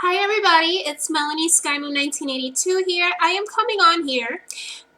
Hi everybody, it's Melanie Skymoon 1982 here. I am coming on here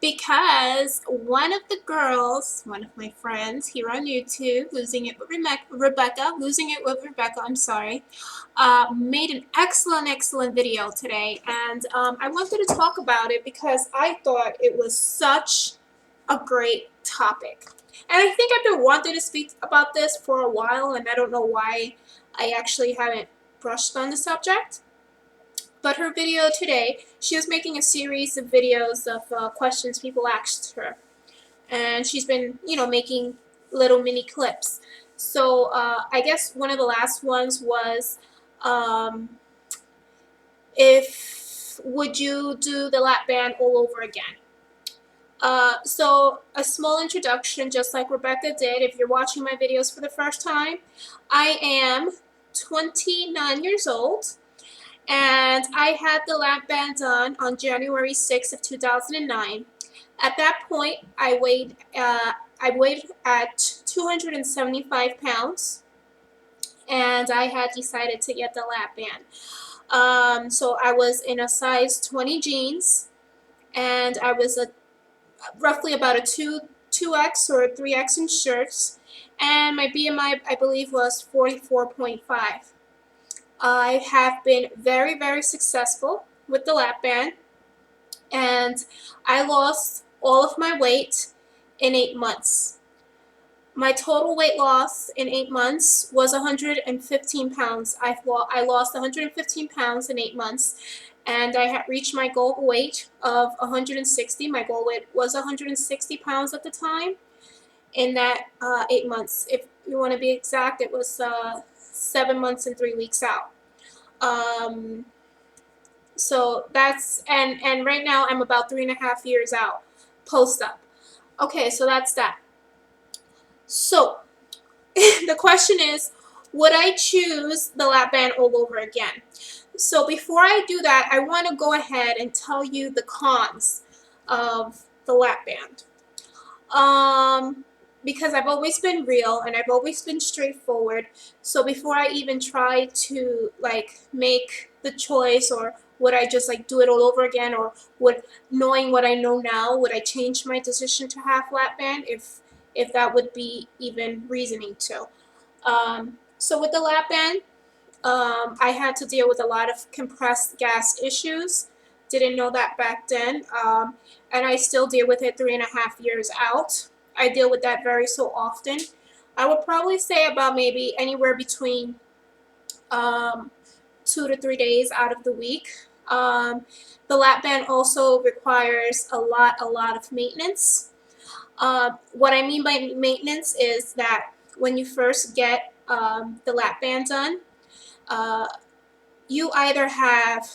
because one of the girls, one of my friends here on YouTube, Losing It with Rebecca, I'm sorry, made an excellent video today, and I wanted to talk about it because I thought it was such a great topic. And I think I've been wanting to speak about this for a while, and I don't know why I actually haven't brushed on the subject. But her video today, she was making a series of videos of questions people asked her. And she's been, making little mini clips. So I guess one of the last ones was, if would you do the lap band all over again? So a small introduction, just like Rebecca did. If you're watching my videos for the first time, I am 29 years old. And I had the lap band done on January 6th of 2009. At that point, I weighed at 275 pounds, and I had decided to get the lap band. So I was in a size 20 jeans, and I was roughly about a 2X or 3X in shirts, and my BMI, I believe, was 44.5. I have been very successful with the lap band, and I lost all of my weight in 8 months. My total weight loss in 8 months was 115 pounds. I lost 115 pounds in 8 months, and I had reached my goal weight of 160. My goal weight was 160 pounds at the time in that 8 months. If you want to be exact, it was 7 months and 3 weeks out. So that's, and right now I'm about 3.5 years out post-op. Okay, so that's that. So the question is, would I choose the lap band all over again? So before I do that, I want to go ahead and tell you the cons of the lap band. Because I've always been real and I've always been straightforward. So before I even try to make the choice, or would I just do it all over again, or knowing what I know now, would I change my decision to have lap band if that would be even reasoning to. So with the lap band, I had to deal with a lot of compressed gas issues. Didn't know that back then, and I still deal with it 3.5 years out. I deal with that very so often. I would probably say about maybe anywhere between 2 to 3 days out of the week. The lap band also requires a lot of maintenance. What I mean by maintenance is that when you first get the lap band done, you either have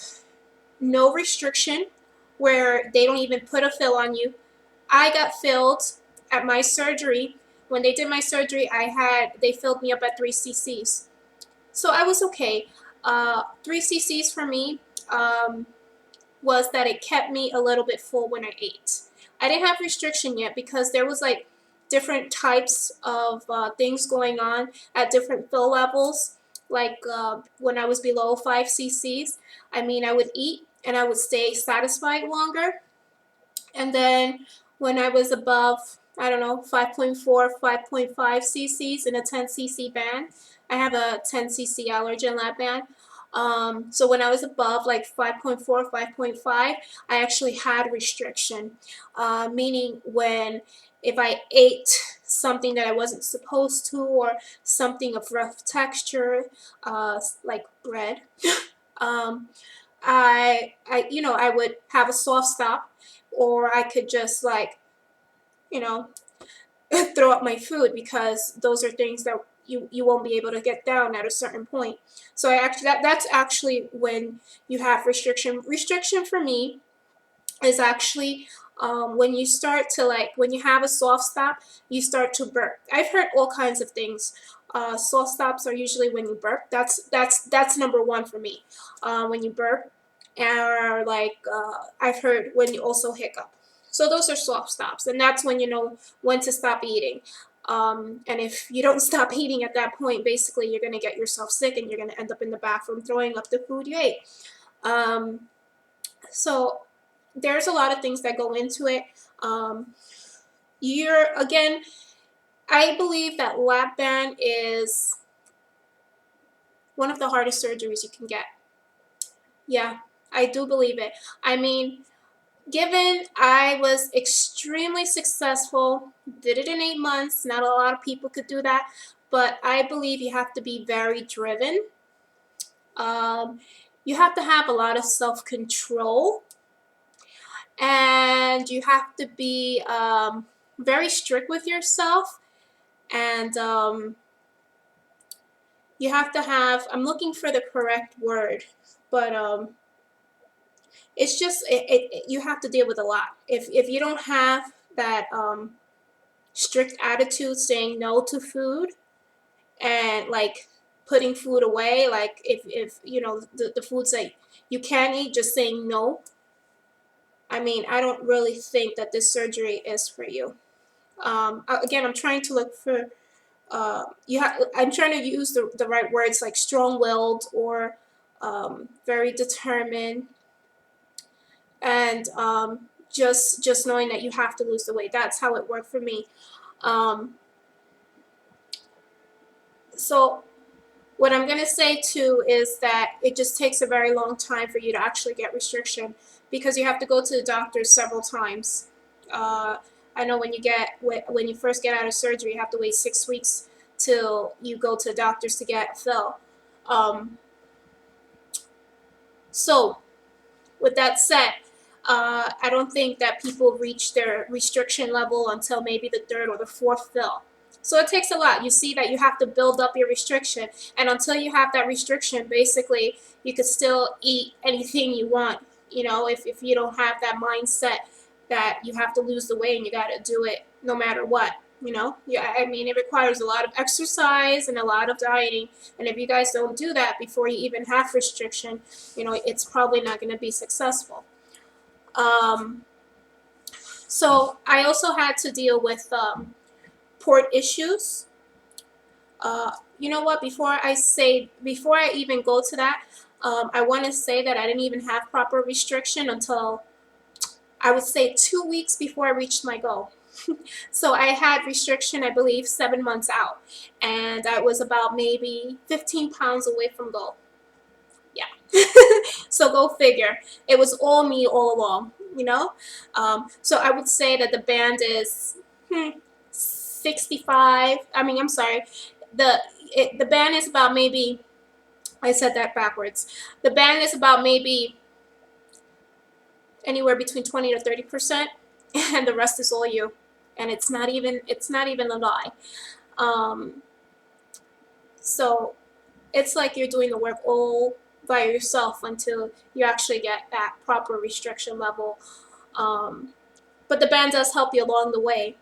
no restriction, where they don't even put a fill on you. I got filled at my surgery. When they did my surgery, they filled me up at 3 cc's. So I was okay. 3 cc's for me was that it kept me a little bit full when I ate. I didn't have restriction yet because there was different types of things going on at different fill levels. When I was below 5 cc's, I would eat and I would stay satisfied longer. And then when I was above, I don't know, 5.4, 5.5 cc's in a 10 cc band, I have a 10 cc allergen lap band. So when I was above 5.4, 5.5, I actually had restriction, meaning if I ate something that I wasn't supposed to, or something of rough texture, like bread, I would have a soft stop, or I could just throw up my food, because those are things that you won't be able to get down at a certain point. So that's actually when you have restriction. Restriction for me is actually when you start to when you have a soft stop, you start to burp. I've heard all kinds of things. Soft stops are usually when you burp. That's number one for me. When you burp, or I've heard when you also hiccup. So those are soft stops, and that's when you know when to stop eating. And if you don't stop eating at that point, basically you're going to get yourself sick and you're going to end up in the bathroom throwing up the food you ate. So there's a lot of things that go into it. Again, I believe that Lapband is one of the hardest surgeries you can get. Yeah, I do believe it. I mean, given I was extremely successful, did it in 8 months, not a lot of people could do that, but I believe you have to be very driven. You have to have a lot of self-control, and you have to be very strict with yourself, and you have to have, I'm looking for the correct word, but it's just, you have to deal with a lot. If you don't have that strict attitude, saying no to food, and like putting food away, like if you know the foods that you can eat, just saying no. I mean, I don't really think that this surgery is for you. Again, I'm trying to look for I'm trying to use the right words, like strong-willed or very determined, and just knowing that you have to lose the weight. That's how it worked for me. So what I'm going to say too is that it just takes a very long time for you to actually get restriction, because you have to go to the doctor several times. I know when you first get out of surgery, you have to wait 6 weeks till you go to the doctors to get fill. So with that said, I don't think that people reach their restriction level until maybe the 3rd or the 4th fill. So it takes a lot. You see that you have to build up your restriction, and until you have that restriction, basically you could still eat anything you want. You know, if you don't have that mindset that you have to lose the weight and you got to do it no matter what. You know, yeah, I mean, it requires a lot of exercise and a lot of dieting, and if you guys don't do that before you even have restriction, you know, it's probably not going to be successful. So I also had to deal with port issues. You know what? Before I even go to that, I want to say that I didn't even have proper restriction until I would say 2 weeks before I reached my goal. So I had restriction, I believe, 7 months out, and I was about maybe 15 pounds away from goal. Yeah. So go figure. It was all me all along, you know? So I would say that the band is 65. I mean, I'm sorry. The band is about maybe, I said that backwards. The band is about maybe anywhere between 20 to 30%, and the rest is all you. And it's not even a lie. So it's like you're doing the work all by yourself until you actually get that proper restriction level. But the band does help you along the way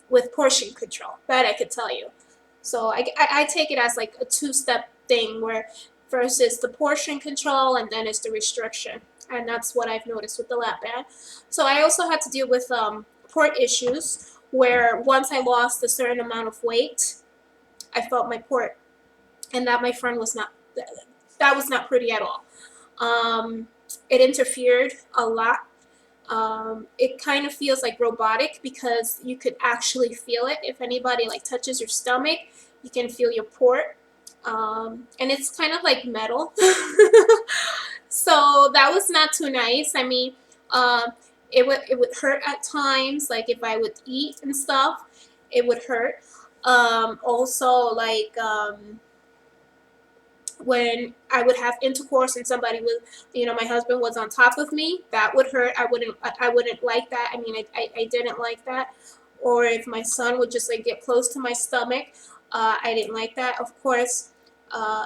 with portion control. That I could tell you. So I take it as like a 2-step thing, where first is the portion control and then it's the restriction. And that's what I've noticed with the Lapband. So I also had to deal with port issues, where once I lost a certain amount of weight, I felt my port, and that, my friend, was not pretty at all. It interfered a lot. It kind of feels like robotic, because you could actually feel it. If anybody like touches your stomach, you can feel your port, and it's kind of like metal. So that was not too nice. I mean, it would hurt at times. Like if I would eat and stuff, it would hurt. Also, like when I would have intercourse and somebody would, you know, my husband was on top of me, that would hurt. I wouldn't like that. I mean, I didn't like that. Or if my son would just like get close to my stomach, I didn't like that. Of course,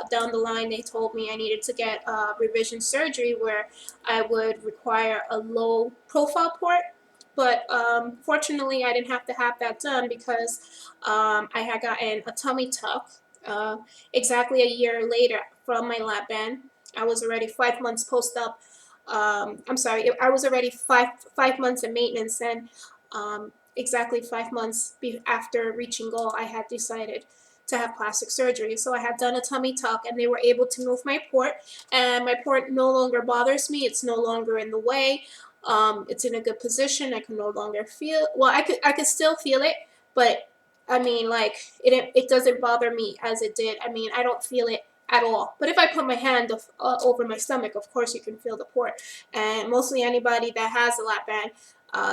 down the line they told me I needed to get revision surgery, where I would require a low profile port. But fortunately, I didn't have to have that done, because I had gotten a tummy tuck exactly a year later from my Lapband. I was already 5 months post-op. I'm sorry, I was already five months in maintenance, and exactly 5 months after reaching goal, I had decided to have plastic surgery. So I had done a tummy tuck, and they were able to move my port, and my port no longer bothers me. It's no longer in the way. It's in a good position. I can no longer feel, well, I could still feel it, but I mean, like, it doesn't bother me as it did. I mean, I don't feel it at all. But if I put my hand over my stomach, of course you can feel the port. And mostly anybody that has a lap band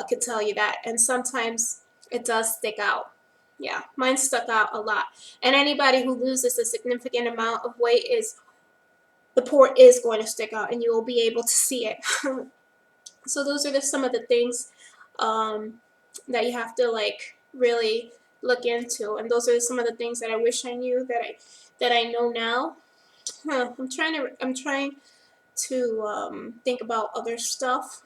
could tell you that. And sometimes it does stick out. Yeah, mine stuck out a lot. And anybody who loses a significant amount of weight, is the port is going to stick out, and you will be able to see it. So those are just some of the things that you have to like really look into, and those are some of the things that I wish I knew that I know now. I'm trying to think about other stuff.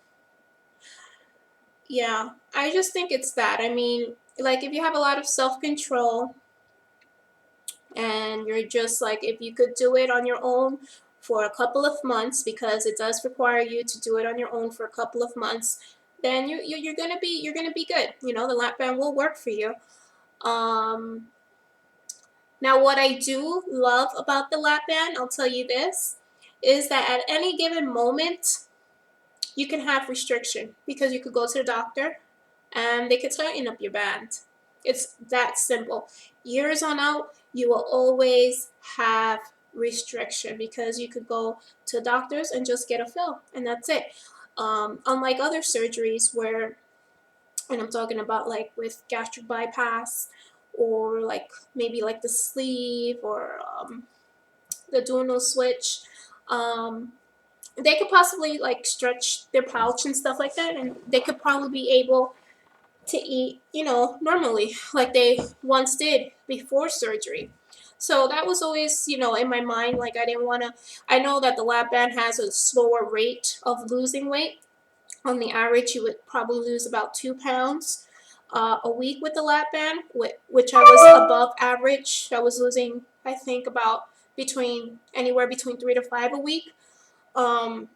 Yeah, I just think it's that. I mean, like, if you have a lot of self-control, and you're just like, if you could do it on your own for a couple of months, because it does require you to do it on your own for a couple of months, then you're gonna be good. You know, the lap band will work for you. Um, Now, what I do love about the lap band, I'll tell you this, is that at any given moment, you can have restriction, because you could go to the doctor and they could tighten up your band. It's that simple. Years on out, you will always have restriction, because you could go to doctors and just get a fill, and that's it. Unlike other surgeries where, and I'm talking about like with gastric bypass, or like maybe like the sleeve, or the dual switch, um, they could possibly like stretch their pouch and stuff like that, and they could probably be able to eat, you know, normally, like they once did before surgery. So that was always, you know, in my mind. Like, I didn't want to, I know that the lap band has a slower rate of losing weight. On the average, you would probably lose about 2 pounds a week with the lap band, which I was above average. I was losing, I think, about anywhere between 3 to 5 a week. Um,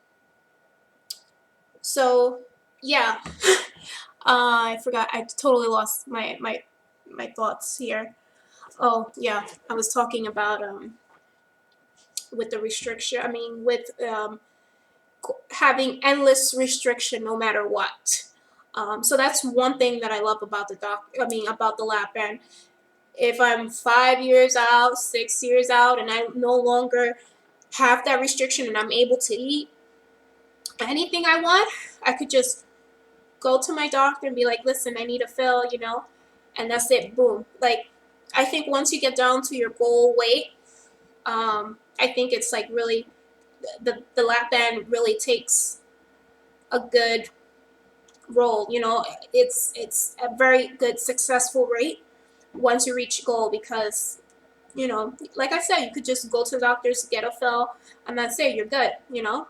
so yeah, I forgot. I totally lost my thoughts here. Oh yeah, I was talking about with the restriction. I mean, with having endless restriction no matter what. So that's one thing that I love about about the lap band. If I'm 5 years out, 6 years out, and I no longer have that restriction, and I'm able to eat anything I want, I could just go to my doctor and be like, listen, I need a fill, you know, and that's it. Boom. Like, I think once you get down to your goal weight, I think it's like really, the lap band really takes a good role. You know, it's a very good successful rate once you reach goal, because, you know, like I said, you could just go to the doctors, get a fill, and that's it. You're good. You know.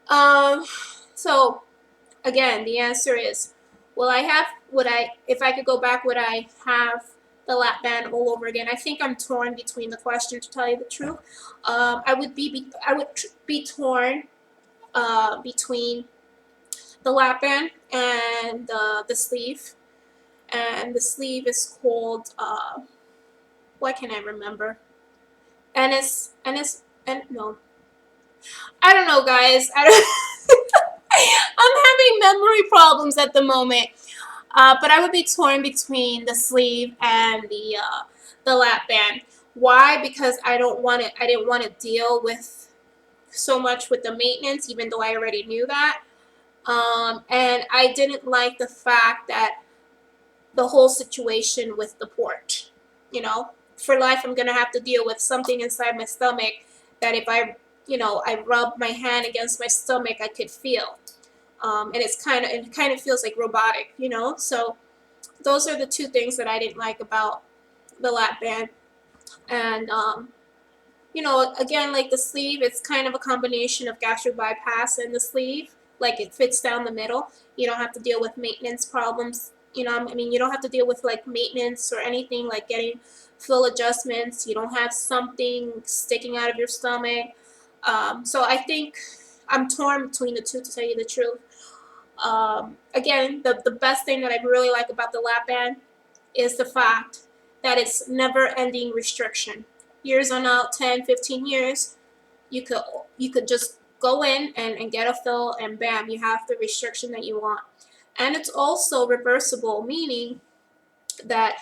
Um, so again, the answer is, will I have, if I could go back, would I have the lap band all over again? I think I'm torn between the question, to tell you the truth. I would be torn between the lap band and the sleeve. And the sleeve is called, what can I remember? And no. I don't know, guys. I don't I'm having memory problems at the moment. But I would be torn between the sleeve and the lap band. Why? Because I didn't want to deal with so much with the maintenance, even though I already knew that. And I didn't like the fact that the whole situation with the port. You know, for life, I'm gonna have to deal with something inside my stomach that if I rub my hand against my stomach, I could feel. And it kind of feels like robotic, you know. So those are the two things that I didn't like about the lap band. And again, like the sleeve, it's kind of a combination of gastric bypass and the sleeve. Like, it fits down the middle. You don't have to deal with maintenance problems. You know, I mean, you don't have to deal with like maintenance or anything like getting full adjustments. You don't have something sticking out of your stomach. So I think I'm torn between the two, to tell you the truth. Again, the best thing that I really like about the Lapband is the fact that it's never-ending restriction. Years on out, 10, 15 years, you could just go in and get a fill, and bam, you have the restriction that you want. And it's also reversible, meaning that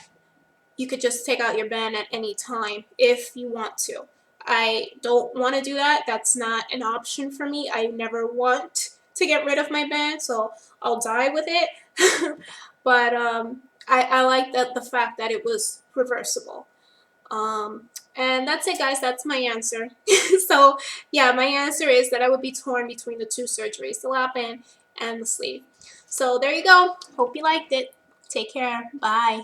you could just take out your band at any time if you want to. I don't want to do that. That's not an option for me. I never want to get rid of my band, so I'll die with it. But I like the fact that it was reversible. And that's it, guys. That's my answer. So yeah, my answer is that I would be torn between the two surgeries, the lap band and the sleeve. So there you go. Hope you liked it. Take care. Bye.